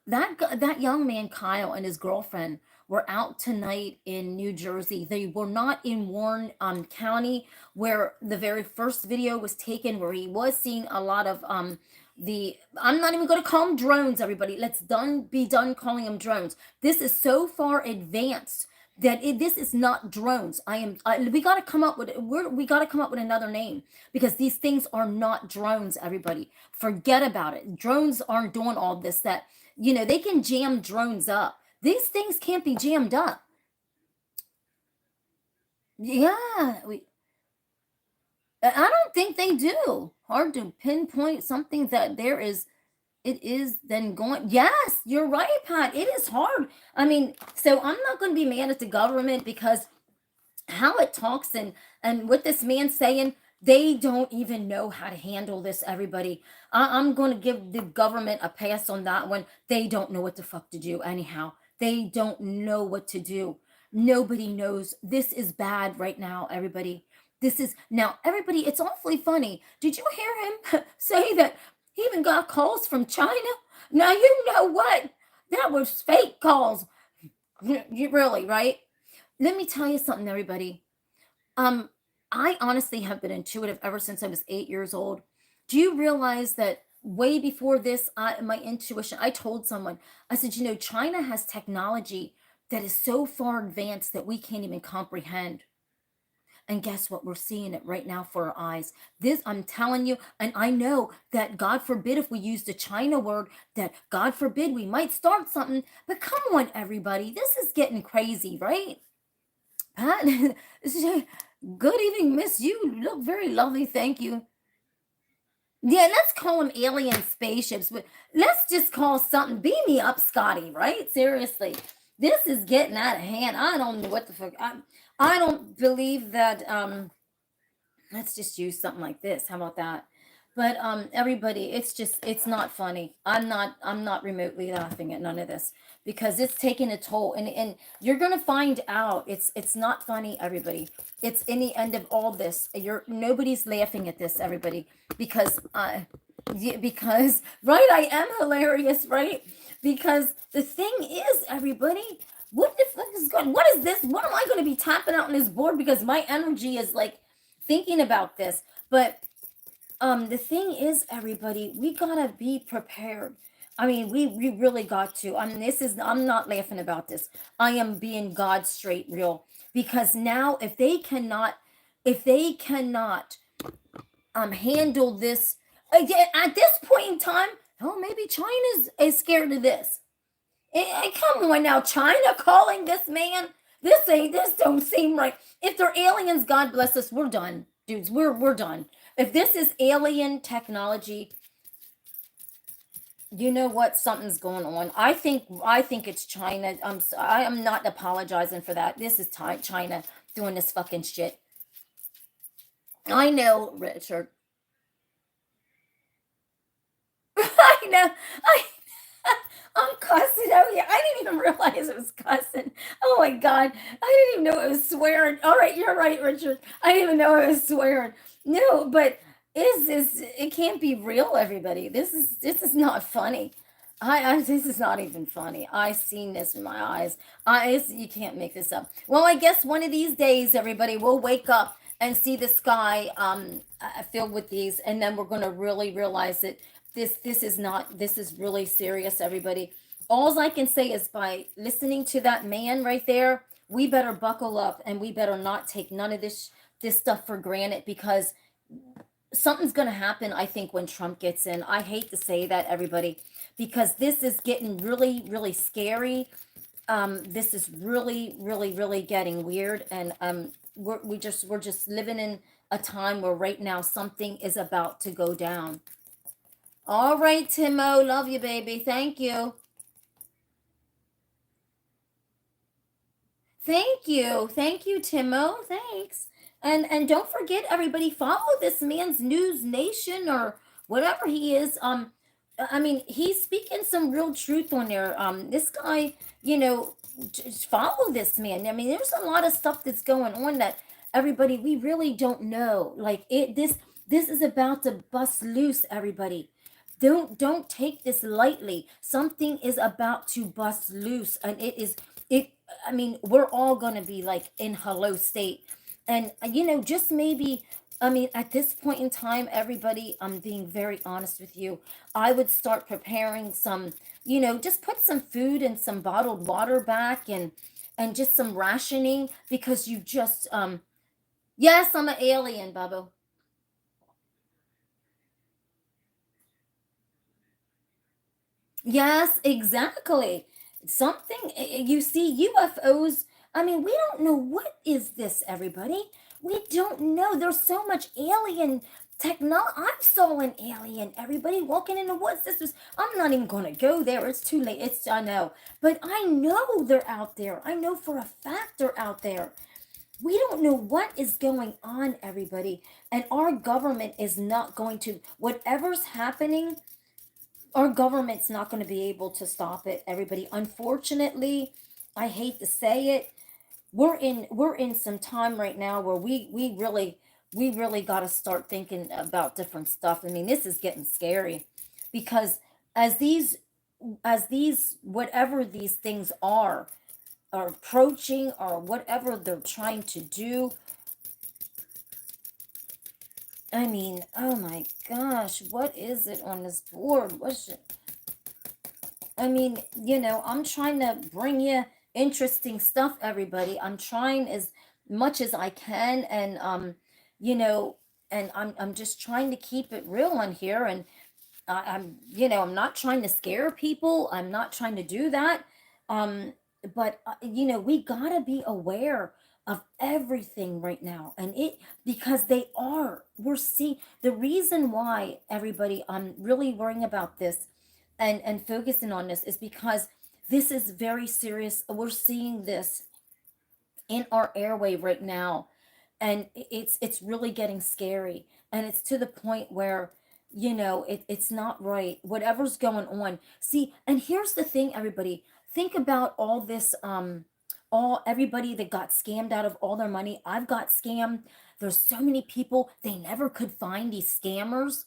That young man Kyle and his girlfriend were out tonight in New Jersey. They were not in Warren County, where the very first video was taken, where he was seeing a lot of I'm not even going to call them drones, everybody. Let's be done calling them drones. This is so far advanced that this is not drones. We got to come up with another name, because these things are not drones, everybody. Forget about it. Drones aren't doing all this. They can jam drones up. These things can't be jammed up. Yeah, I don't think they do. Hard to pinpoint something that it is then going. Yes, you're right, Pat. It is hard. I mean, so I'm not going to be mad at the government, because how it talks and what this man's saying, they don't even know how to handle this, everybody. I'm going to give the government a pass on that one. They don't know what the fuck to do anyhow. They don't know what to do. Nobody knows. This is bad right now, everybody. Now, everybody, it's awfully funny. Did you hear him say that he even got calls from China? Now, you know what? That was fake calls. You really, right? Let me tell you something, everybody. I honestly have been intuitive ever since I was 8 years old. Do you realize that way before this, my intuition, I told someone, I said, China has technology that is so far advanced that we can't even comprehend. And guess what? We're seeing it right now for our eyes. This, I'm telling you, and I know that God forbid if we use the China word, that God forbid we might start something. But come on, everybody. This is getting crazy, right? Pat, good evening, Miss. You look very lovely. Thank you. Yeah, let's call them alien spaceships, but let's just call something. Beam me up, Scotty, right? Seriously. This is getting out of hand. I don't know what the fuck. I don't believe that let's just use something like this. How about that? But everybody, it's not funny. I'm not remotely laughing at none of this because it's taking a toll, and you're gonna find out it's not funny, everybody. It's in the end of all this. Nobody's laughing at this, everybody, because yeah, because right, I am hilarious, right? Because the thing is, everybody, what the fuck is going? What is this? What am I going to be tapping out on this board? Because my energy is like thinking about this. But the thing is, everybody, we gotta be prepared. I mean, we really got to. I mean, I'm not laughing about this. I am being God straight real. Because now if they cannot handle this at this point in time, oh, maybe China's is scared of this. Come on now, China calling this man. This don't seem right. If they're aliens, God bless us, we're done, dudes. We're done. If this is alien technology, you know what? Something's going on. I think it's China. I am not apologizing for that. This is China doing this fucking shit. I know, Richard. I know. I I'm cussing. Oh yeah, I didn't even realize it was cussing. Oh my god, I didn't even know it was swearing. All right, you're right, Richard. I didn't even know it was swearing. No, but it can't be real, everybody. This is not funny. This is not even funny. I seen this in my eyes. You can't make this up. Well, I guess one of these days, everybody, will wake up and see the sky filled with these, and then we're gonna really realize that this is really serious, everybody. All I can say is by listening to that man right there, we better buckle up and we better not take none of this stuff for granted because something's going to happen, I think, when Trump gets in. I hate to say that, everybody, because this is getting really, really scary. This is really, really, really getting weird, and we're just living in a time where right now something is about to go down. All right, Timo, love you, baby. Thank you. Thank you, Timo. Thanks. And don't forget, everybody, follow this man's News Nation or whatever he is. I mean, he's speaking some real truth on there. This guy, just follow this man. I mean, there's a lot of stuff that's going on that everybody we really don't know. Like this is about to bust loose, everybody. Don't take this lightly. Something is about to bust loose, and it. I mean, we're all gonna be like in hello state, and just maybe. I mean, at this point in time, everybody, I'm being very honest with you. I would start preparing some, just put some food and some bottled water back and just some rationing because you just yes, I'm an alien, Babu. Yes, exactly. Something you see UFOs. I mean, we don't know what is this, everybody. We don't know. There's so much alien technology. I saw an alien. Everybody walking in the woods. This was. I'm not even gonna go there. It's too late. I know, but I know they're out there. I know for a fact they're out there. We don't know what is going on, everybody, and our government is not going to. Whatever's happening, our government's not going to be able to stop it, everybody. Unfortunately, I hate to say it, we're in some time right now where we really got to start thinking about different stuff. I mean, this is getting scary because as these whatever these things are approaching or whatever they're trying to do, I mean, oh my gosh, what is it on this board? What's it? I mean, I'm trying to bring you interesting stuff, everybody. I'm trying as much as I can, and you know, and I'm just trying to keep it real on here, and I'm not trying to scare people. I'm not trying to do that. Um, but we gotta be aware of everything right now, and because we're seeing the reason why everybody. I'm really worrying about this, and focusing on this is because this is very serious. We're seeing this in our airway right now, and it's really getting scary, and it's to the point where it's not right whatever's going on. See, and here's the thing, everybody, think about all this, all everybody that got scammed out of all their money. I've got scammed. There's so many people, they never could find these scammers.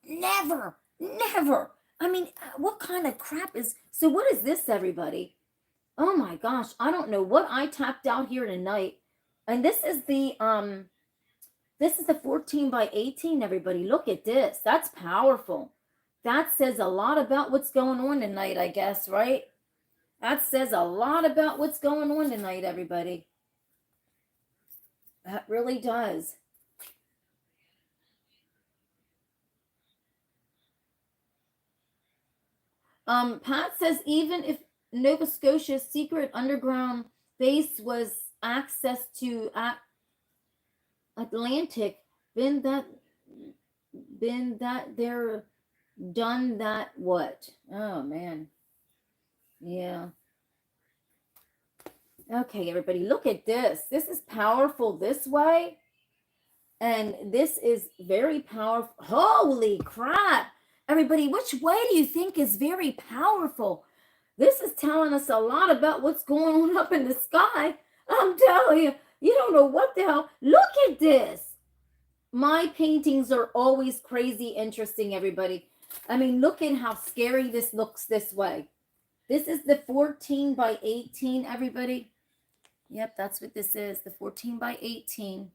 Never. I mean, what kind of crap is so what is this, everybody? Oh my gosh, I don't know what I tapped out here tonight. And this is the 14 by 18, everybody. Look at this. That's powerful. That says a lot about what's going on tonight, I guess, right? That says a lot about what's going on tonight, everybody. That really does. Pat says even if Nova Scotia's secret underground base was access to Atlantic, been that they're done that what? Oh man. Yeah. Okay, everybody, look at this. This is powerful this way. And this is very powerful. Holy crap. Everybody, which way do you think is very powerful? This is telling us a lot about what's going on up in the sky. I'm telling you, you don't know what the hell. Look at this. My paintings are always crazy interesting, everybody. I mean, look at how scary this looks this way. This is the 14 by 18, everybody. Yep, that's what this is, the 14 by 18.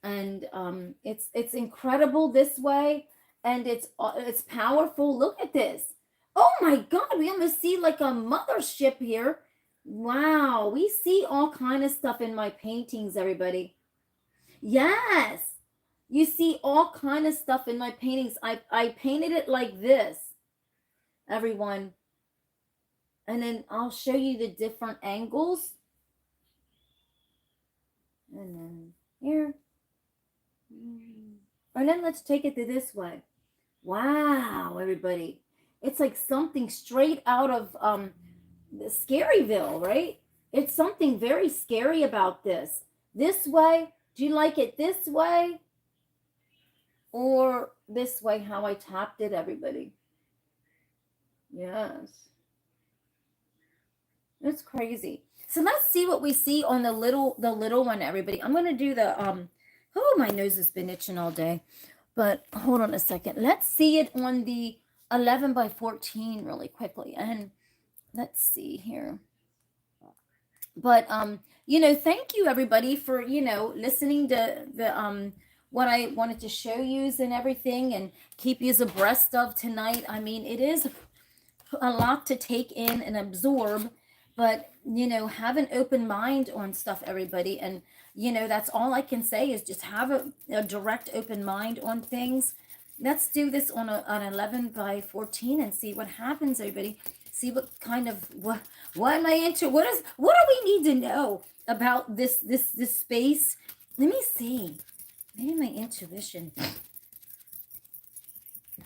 And it's incredible this way, and it's powerful. Look at this. Oh my God, we almost see like a mothership here. Wow, we see all kind of stuff in my paintings, everybody. Yes, you see all kind of stuff in my paintings. I painted it like this, everyone. And then I'll show you the different angles. And then here. And then let's take it to this way. Wow, everybody. It's like something straight out of Scaryville, right? It's something very scary about this. This way, do you like it this way? Or this way, how I tapped it, everybody? Yes. It's crazy. So let's see what we see on the little one, everybody. I'm gonna do the oh, my nose has been itching all day. But hold on a second. Let's see it on the 11 by 14 really quickly. And let's see here. But thank you everybody for listening to the what I wanted to show you and everything, and keep you abreast of tonight. I mean, it is a lot to take in and absorb, but have an open mind on stuff, everybody. And that's all I can say is just have a direct open mind on things. Let's do this on an 11 by 14 and see what happens, everybody. See what kind of what am I into? What do we need to know about this space? Let me see. Maybe my intuition.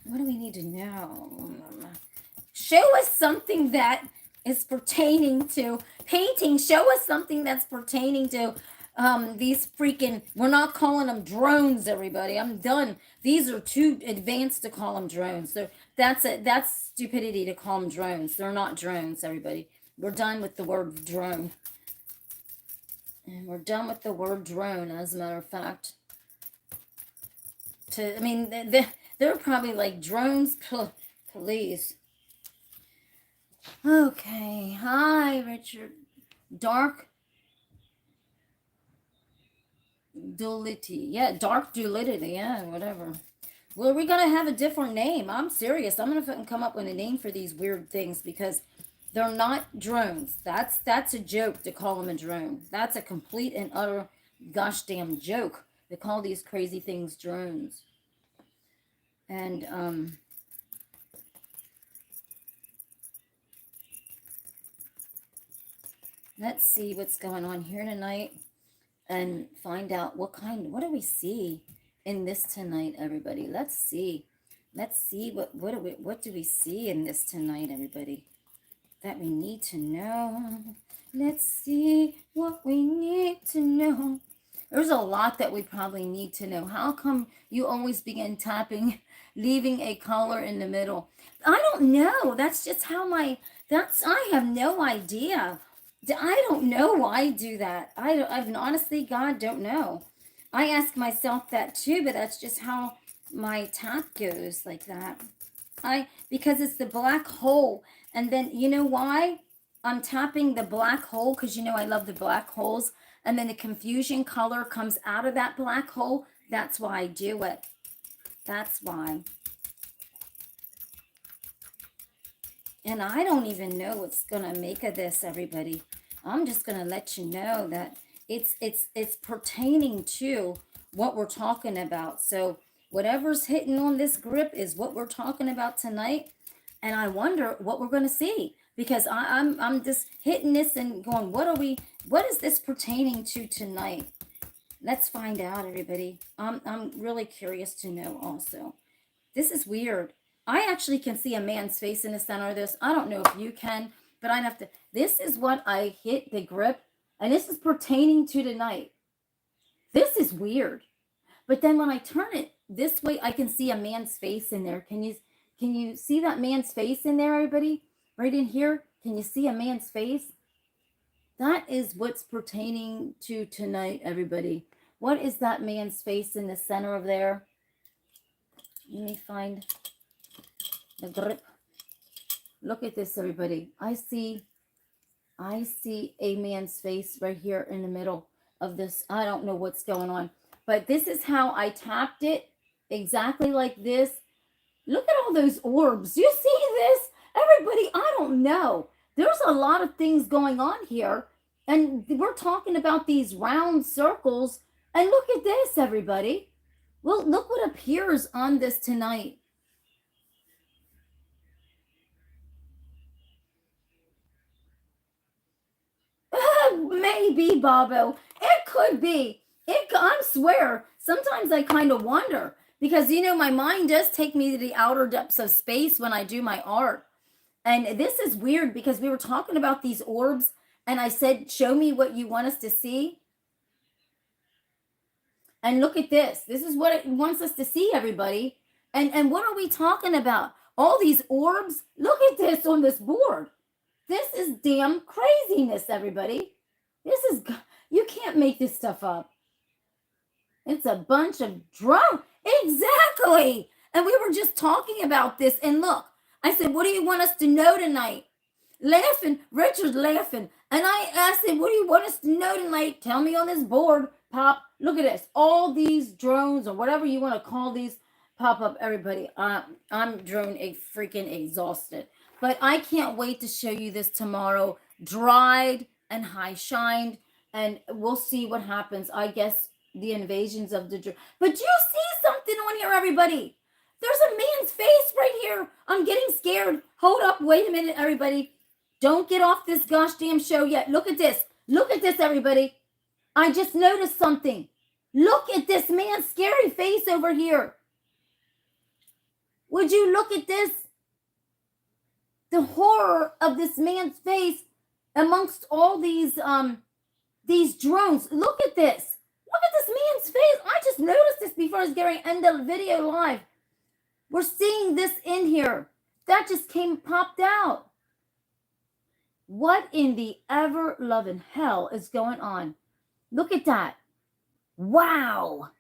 What do we need to know? Show us something that is pertaining to painting. Show us something that's pertaining to these freaking, we're not calling them drones, everybody. I'm done. These are too advanced to call them drones. So that's stupidity to call them drones. They're not drones, everybody. We're done with the word drone. And we're done with the word drone, as a matter of fact. They're probably like drones. Please. Okay. Hi, Richard. Dark. duality. Yeah, dark duality. Yeah, whatever. Well, we're gonna have a different name. I'm serious. I'm gonna fucking come up with a name for these weird things because they're not drones. That's a joke to call them a drone. That's a complete and utter gosh damn joke to call these crazy things drones. And let's see what's going on here tonight and find out what do we see in this tonight, everybody. Let's see what do we see in this tonight, everybody, that we need to know. Let's see what we need to know. There's a lot that we probably need to know. How come you always begin tapping, leaving a color in the middle? I don't know. That's just how I have no idea. I don't know why I do that. I've honestly, God, don't know. I ask myself that too, but that's just how my tap goes like that. Because it's the black hole. And then, you know why? I'm tapping the black hole because, I love the black holes. And then the confusion color comes out of that black hole. That's why I do it. That's why. And I don't even know what's going to make of this, everybody. I'm just going to let you know that it's pertaining to what we're talking about. So whatever's hitting on this grip is what we're talking about tonight. And I wonder what we're going to see, because I'm just hitting this and going, what is this pertaining to tonight? Let's find out, everybody. I'm really curious to know also. This is weird. I actually can see a man's face in the center of this. I don't know if you can, but I'd have to. This is what I hit the grip, and this is pertaining to tonight. This is weird. But then when I turn it this way, I can see a man's face in there. Can you see that man's face in there, everybody? Right in here? Can you see a man's face? That is what's pertaining to tonight, everybody. What is that man's face in the center of there? Let me find the grip. Look at this, everybody. I see a man's face right here in the middle of this. I don't know what's going on, but this is how I tapped it, exactly like this. Look at all those orbs. You see this? Everybody, I don't know. There's a lot of things going on here, and we're talking about these round circles, and look at this, everybody. Well, look what appears on this tonight. Maybe, Bobo. It could be. I swear, sometimes I kind of wonder, because, my mind does take me to the outer depths of space when I do my art. And this is weird because we were talking about these orbs, and I said, show me what you want us to see. And look at this. This is what it wants us to see, everybody. And what are we talking about? All these orbs? Look at this on this board. This is damn craziness, everybody. You can't make this stuff up. It's a bunch of drones. Exactly. And we were just talking about this. And look, I said, what do you want us to know tonight? Laughing. Richard's laughing. And I asked him, what do you want us to know tonight? Tell me on this board. Pop. Look at this. All these drones, or whatever you want to call these, pop up, everybody. I'm drone freaking exhausted. But I can't wait to show you this tomorrow. Dried and high shined. And we'll see what happens. I guess the invasions of the drone. But you see something on here, everybody. There's a man's face right here. I'm getting scared. Hold up. Wait a minute, everybody. Don't get off this gosh damn show yet. Look at this. Look at this, everybody. I just noticed something. Look at this man's scary face over here. Would you look at this? The horror of this man's face amongst all these drones. Look at this. Look at this man's face. I just noticed this before I was getting to end the video live. We're seeing this in here. That just popped out. What in the ever-loving hell is going on? Look at that. Wow.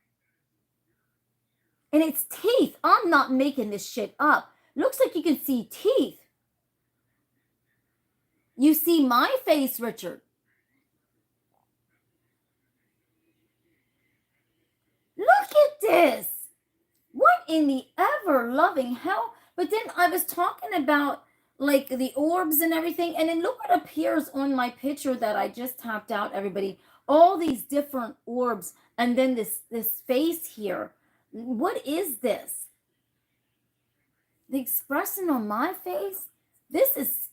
And it's teeth. I'm not making this shit up. Looks like you can see teeth. You see my face, Richard. in the ever loving hell? But then I was talking about like the orbs and everything, and then look what appears on my picture that I just tapped out, everybody. All these different orbs, and then this face here. What is this? The expression on my face? This is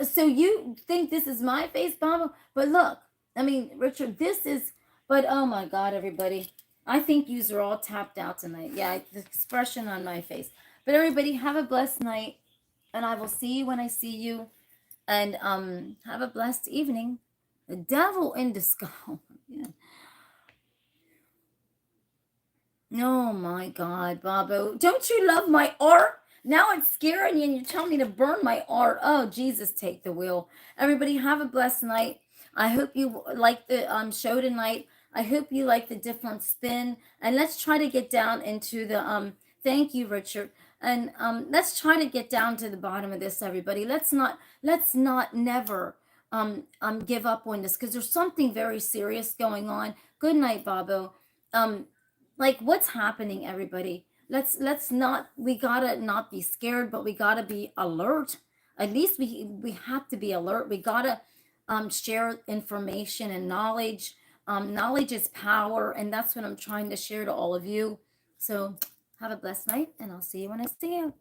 so you think this is my face, Baba? But look, I mean, Richard, this is. But oh my God, everybody, I think yous are all tapped out tonight. Yeah, the expression on my face. But everybody, have a blessed night, and I will see you when I see you. And have a blessed evening. The devil in disguise. Yeah. Oh my God, Bobo. Don't you love my art? Now it's scaring you and you tell me to burn my art. Oh, Jesus, take the wheel. Everybody have a blessed night. I hope you like the show tonight. I hope you like the different spin. And let's try to get down into the thank you, Richard. And let's try to get down to the bottom of this, everybody. Let's not never give up on this, because there's something very serious going on. Good night, Bobo. Like, what's happening, everybody? Let's not, we gotta not be scared, but we gotta be alert. At least we have to be alert. We gotta share information and knowledge. Knowledge is power, and that's what I'm trying to share to all of you. So have a blessed night, and I'll see you when I see you.